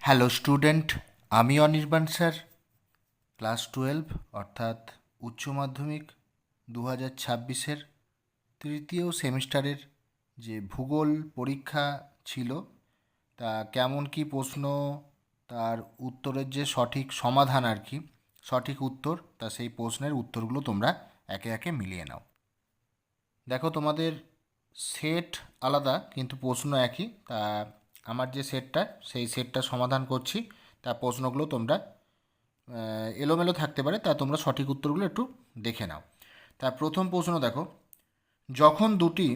Hello student, আমি Anirban sir. Class 12 অর্থাৎ উচ্চ মাধ্যমিক 2026-এর তৃতীয় সেমিস্টারের যে ভূগোল পরীক্ষা ছিল, তা কেমন কি প্রশ্ন, তার উত্তরের যে সঠিক সমাধান আর কি, সঠিক উত্তর, তা সেই প্রশ্নের উত্তরগুলো তোমরা একে একে মিলিয়ে নাও। দেখো, তোমাদের সেট আলাদা কিন্তু প্রশ্ন একই। তা আমার যে সেটটা, সেই সেটটা সমাধান করছি। তা প্রশ্নগুলো তোমরা এলোমেলো থাকতে পারে, তা তোমরা সঠিক উত্তরগুলো একটু দেখে নাও। তা প্রথম প্রশ্ন দেখো, যখন দুটি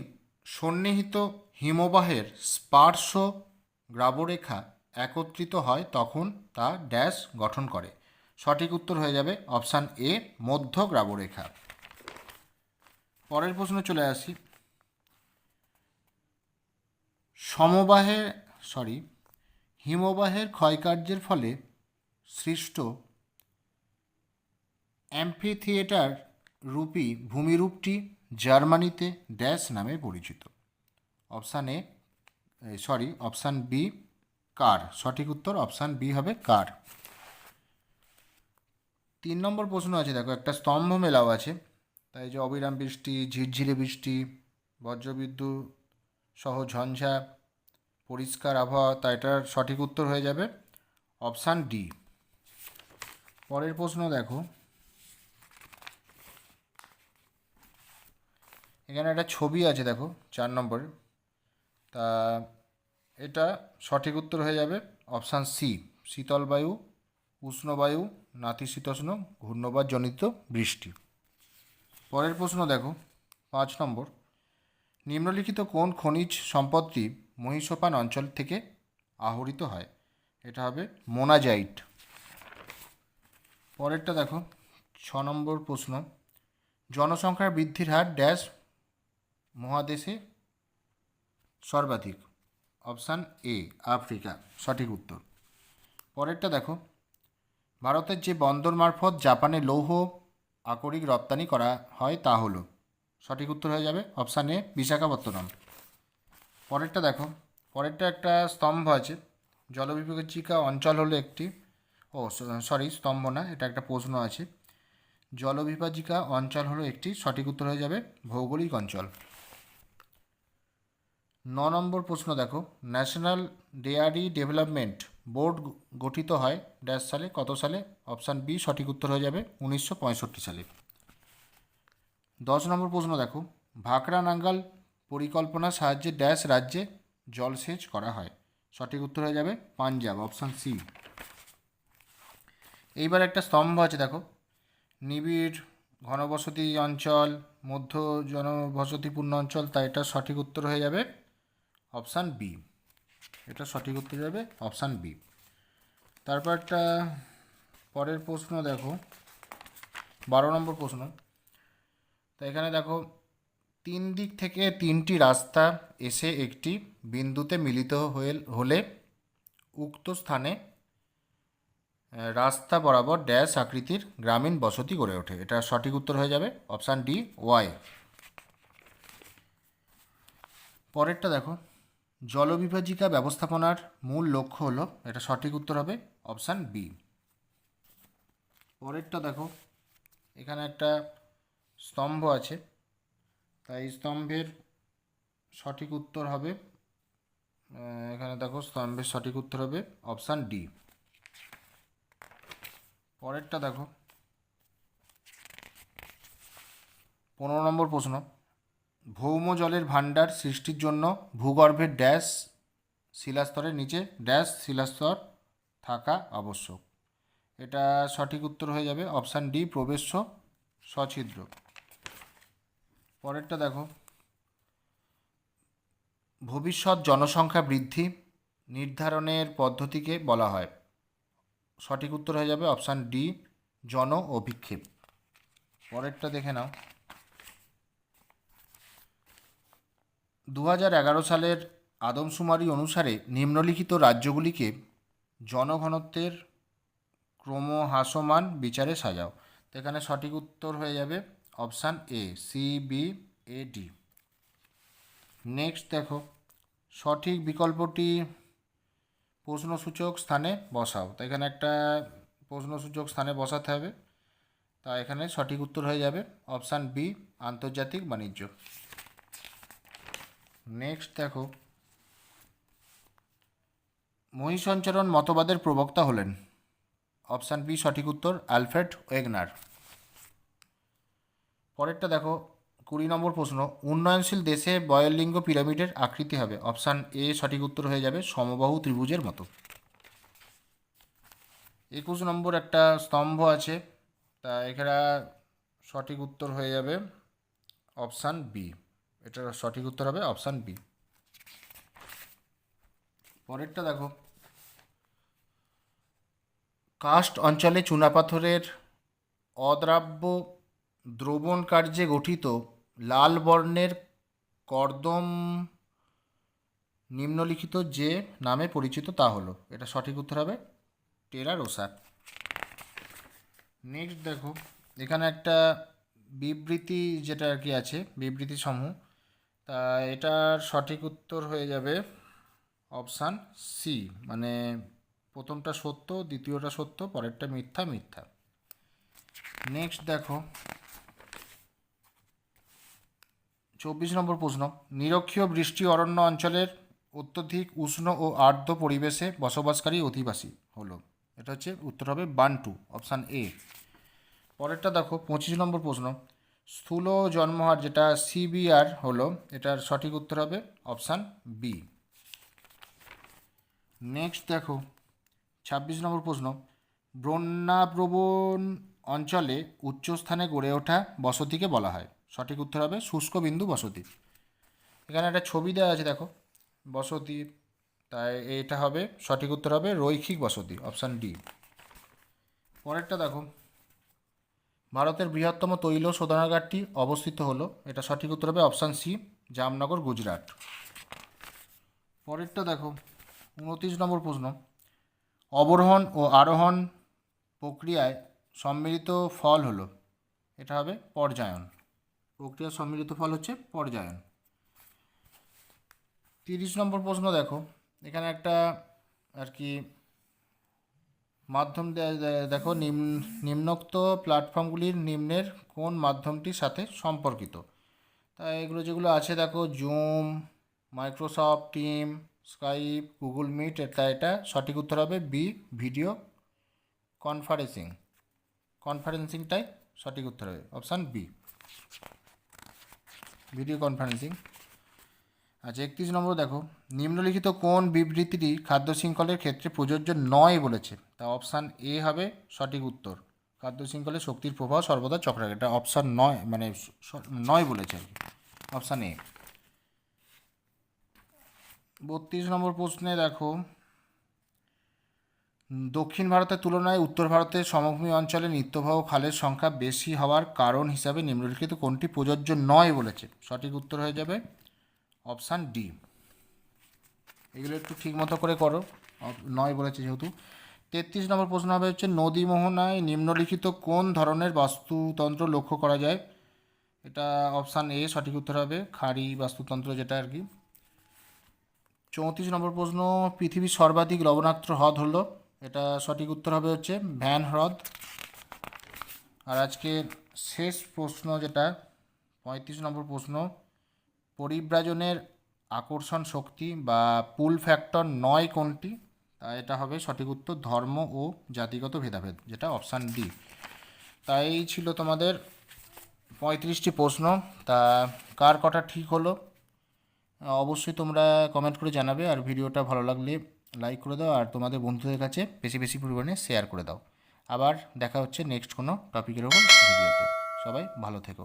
সন্নিহিত হিমবাহের স্পার্শ গ্রাবরেখা একত্রিত হয় তখন তা ড্যাশ গঠন করে। সঠিক উত্তর হয়ে যাবে অপশান এ, মধ্য গ্রাবরেখা। পরের প্রশ্ন চলে আসি। সমবাহে হিমবাহের ক্ষয়কার্যের ফলে সৃষ্ট অ্যাম্ফিথিয়েটার রূপী ভূমিরূপটি জার্মানিতে ড্যাশ নামে পরিচিত। অপশান বি, কার। সঠিক উত্তর অপশান বি হবে কার। 3 নম্বর প্রশ্ন আছে, দেখো একটা স্তম্ভ মেলাও আছে। তাই যে অবিরাম বৃষ্টি, ঝিরঝিরে বৃষ্টি, বজ্রবিদ্যুৎ সহ ঝঞ্ঝা, পরিষ্কার আবহাওয়া, তা এটার সঠিক উত্তর হয়ে যাবে অপশান ডি। পরের প্রশ্ন দেখো, এখানে একটা ছবি আছে, দেখো 4 নম্বর। তা এটা সঠিক উত্তর হয়ে যাবে অপশান সি, শীতল বায়ু, উষ্ণবায়ু, নাতিশীতোষ্ণ ঘূর্ণবাদ জনিত বৃষ্টি। পরের প্রশ্ন দেখো 5 নম্বর, নিম্নলিখিত কোন খনিজ সম্পদটি মহীসোপান অঞ্চল থেকে আহরিত হয়? এটা হবে মোনাজাইট। পরেরটা দেখো 6 নম্বর প্রশ্ন, জনসংখ্যার বৃদ্ধির হার ড্যাশ মহাদেশে সর্বাধিক? Option A, Africa. সঠিক উত্তর। পরেরটা দেখো, ভারতের যে বন্দর মারফত জাপানে লৌহ আকরিক রপ্তানি করা হয় তা হলো? সঠিক উত্তর হয়ে যাবে অপশান এ, বিশাখাপত্তনম। পরেরটা দেখো, পরেরটা একটা স্তম্ভ আছে, জলবিভাজিকা অঞ্চল হলো একটি, স্তম্ভ না, এটা একটা প্রশ্ন আছে। জলবিভাজিকা অঞ্চল হলো একটি, সঠিক উত্তর হয়ে যাবে ভৌগোলিক অঞ্চল। 9 নম্বর প্রশ্ন দেখো, ন্যাশনাল ডেয়ারি ডেভেলপমেন্ট বোর্ড গঠিত হয় ড্যাশ সালে, কত সালে? অপশান বি, সঠিক উত্তর হয়ে যাবে 1965 সালে। 10 নম্বর প্রশ্ন দেখো, ভাকরা নাঙ্গাল পরিকল্পনার সাহায্যে ড্যাশ রাজ্যে জলসেচ করা হয়? সঠিক উত্তর হয়ে যাবে পাঞ্জাব, অপশান সি। এইবার একটা স্তম্ভ আছে, দেখো নিবিড় ঘনবসতি অঞ্চল, মধ্য জনবসতিপূর্ণ অঞ্চল, তাই এটা সঠিক উত্তর হয়ে যাবে অপশান বি। এটা সঠিক উত্তর যাবে অপশান বি। তারপর একটা পরের প্রশ্ন দেখো 12 নম্বর প্রশ্ন। তো এখানে দেখো, 3 দিক থেকে 3টি রাস্তা এসে একটি বিন্দুতে মিলিত হলে উক্ত স্থানে রাস্তা বরাবর ড্যাশ আকৃতির গ্রামীণ বসতি গড়ে ওঠে। এটা সঠিক উত্তর হয়ে যাবে অপশান ডি, ওয়াই। পরেরটা দেখো, জলবিভাজিকা ব্যবস্থাপনার মূল লক্ষ্য হলো? এটা সঠিক উত্তর হবে অপশান বি। পরেরটা দেখো, এখানে একটা স্তম্ভ আছে, তাই স্তম্ভের সঠিক উত্তর হবে, এখানে দেখো স্তম্ভের সঠিক উত্তর হবে অপশান ডি। পরেরটা দেখো 15 নম্বর প্রশ্ন, ভৌম জলের ভাণ্ডার সৃষ্টির জন্য ভূগর্ভের ড্যাশ শিলাস্তরের নিচে ড্যাশ শিলাস্তর থাকা আবশ্যক? এটা সঠিক উত্তর হয়ে যাবে অপশান ডি, প্রবেশ্য সছিদ্র। পরেরটা দেখো, ভবিষ্যৎ জনসংখ্যা বৃদ্ধি নির্ধারণের পদ্ধতিকে বলা হয়? সঠিক উত্তর হয়ে যাবে অপশান ডি, জন অভিক্ষেপ। পরেরটা দেখে নাও, 2011 সালের আদমশুমারি অনুসারে নিম্নলিখিত রাজ্যগুলিকে জনঘনত্বের ক্রমহ্রাসমান বিচারে সাজাও? তো এখানে সঠিক উত্তর হয়ে যাবে option A, C, B, A, D. Next দেখো, সঠিক বিকল্পটি প্রশ্নসূচক স্থানে বসাও। তো এখানে একটা প্রশ্নসূচক স্থানে বসাতে হবে। তা এখানে সঠিক উত্তর হয়ে যাবে অপশান বি, আন্তর্জাতিক বাণিজ্য। নেক্সট দেখো, মহিষঞ্চরণ মতবাদের প্রবক্তা হলেন? অপশান বি সঠিক উত্তর, অ্যালফ্রেড ওয়েগনার। পরেরটা দেখো, 20 নম্বর প্রশ্ন, উন্নয়নশীল দেশে বয়লিঙ্গ পিরামিডের আকৃতি হবে? অপশান এ সঠিক উত্তর হয়ে যাবে সমবাহু ত্রিভুজের মতো। 21 নম্বর একটা স্তম্ভ আছে, তা এখানে সঠিক উত্তর হয়ে যাবে অপশান বি। এটার সঠিক উত্তর হবে অপশান বি। পরেরটা দেখো, কাস্ট অঞ্চলে চুনাপাথরের অদ্রাব্য দ্রবণ কার্যে গঠিত লাল বর্ণের কর্দম নিম্নলিখিত যে নামে পরিচিত তা হলো? এটা সঠিক উত্তর হবে টেরা রোসা। নেক্সট দেখো, এখানে একটা বিবৃতি যেটা আর কি আছে, বিবৃতি সমূহ, তা এটার সঠিক উত্তর হয়ে যাবে অপশান সি, মানে প্রথমটা সত্য, দ্বিতীয়টা সত্য, পরেরটা মিথ্যা মিথ্যা। নেক্সট দেখো, 24 নম্বর প্রশ্ন, নিরক্ষীয় বৃষ্টি অরণ্য অঞ্চলের অত্যধিক উষ্ণ ও আর্দ্র পরিবেশে বসবাসকারী অধিবাসী হলো? এটা হচ্ছে উত্তর হবে বান্টু, অপশান এ। পরেরটা দেখো, 25 নম্বর প্রশ্ন, স্থূল জন্মহার যেটা সিবিআর হলো, এটার সঠিক উত্তর হবে অপশান বি। নেক্সট দেখো, 26 নম্বর প্রশ্ন, বন্যাপ্রবণ অঞ্চলে উচ্চস্থানে গড়ে ওঠা বসতিকে বলা হয়? সঠিক উত্তর হবে শুষ্ক বিন্দু বসতি। এখানে একটা ছবি দেওয়া আছে দেখো বসতি, তাই এটা হবে সঠিক উত্তর হবে রৈখিক বসতি, অপশান ডি। পরেরটা দেখো, ভারতের বৃহত্তম তৈল শোধনাগারটি অবস্থিত হলো? এটা সঠিক উত্তর হবে অপশান সি, জামনগর, গুজরাট। পরেরটা দেখো, 29 নম্বর প্রশ্ন, অবরোহণ ও আরোহণ প্রক্রিয়ায় সম্মিলিত ফল হলো? এটা হবে পর্যায়ন। প্রক্রিয়ার সম্মিলিত ফল হচ্ছে পর্যায়ন। 30 নম্বর প্রশ্ন দেখো, এখানে একটা আর কি মাধ্যম দেখো, নিম্নোক্ত প্ল্যাটফর্মগুলির নিম্নের কোন মাধ্যমটির সাথে সম্পর্কিত? তাই এগুলো যেগুলো আছে দেখো, Zoom, Microsoft Team, Skype, Google Meet, এটা সঠিক উত্তর হবে বি, ভিডিও কনফারেন্সিংটাই সঠিক উত্তর হবে অপশান বি, ভিডিও কনফারেন্সিং। আচ্ছা, 31 নম্বর দেখো, নিম্নলিখিত কোন বিবৃতিটি খাদ্য শৃঙ্খলের ক্ষেত্রে প্রযোজ্য নয় বলেছে? তা অপশান এ হবে সঠিক উত্তর, খাদ্য শৃঙ্খলে শক্তির প্রভাব সর্বদা চক্রাকার। এটা অপশান নয়, মানে নয় বলেছে আর কি, অপশান এ। 32 নম্বর প্রশ্নে দেখো, দক্ষিণ ভারতের তুলনায় উত্তর ভারতের সমভূমি অঞ্চলে নিত্যবাহ খালের সংখ্যা বেশি হওয়ার কারণ হিসাবে নিম্নলিখিত কোনটি প্রযোজ্য নয় বলেছে? সঠিক উত্তর হয়ে যাবে অপশান ডি। এগুলো একটু ঠিক মতো করে করো, নয় বলেছে যেহেতু। 33 নম্বর প্রশ্ন হবে হচ্ছে, নদী মোহনায় নিম্নলিখিত কোন ধরনের বাস্তুতন্ত্র লক্ষ্য করা যায়? এটা অপশান এ সঠিক উত্তর হবে খাঁড়ি বাস্তুতন্ত্র, যেটা আর কি। 34 নম্বর প্রশ্ন, পৃথিবীর সর্বাধিক লবণাক্ত হ্রদ হলো? এটা সঠিক উত্তর হবে হচ্ছে ভ্যান হ্রদ। আর আজকে শেষ প্রশ্ন যেটা 35 নম্বর প্রশ্ন, পরিব্রাজনের আকর্ষণ শক্তি বা পুল ফ্যাক্টর নয় কোনটি? তা এটা হবে সঠিক উত্তর ধর্ম ও জাতিগত ভেদাভেদ, যেটা অপশান ডি। তাই ছিল তোমাদের 35টি প্রশ্ন। তা কার কটা ঠিক হলো অবশ্যই তোমরা কমেন্ট করে জানাবে, আর ভিডিওটা ভালো লাগলে লাইক করে দাও, আর তোমাদের বন্ধুদের কাছে বেশি বেশি পরিমাণে শেয়ার করে দাও। আবার দেখা হচ্ছে নেক্সট কোনো টপিকের ওপর ভিডিওতে। সবাই ভালো থেকো।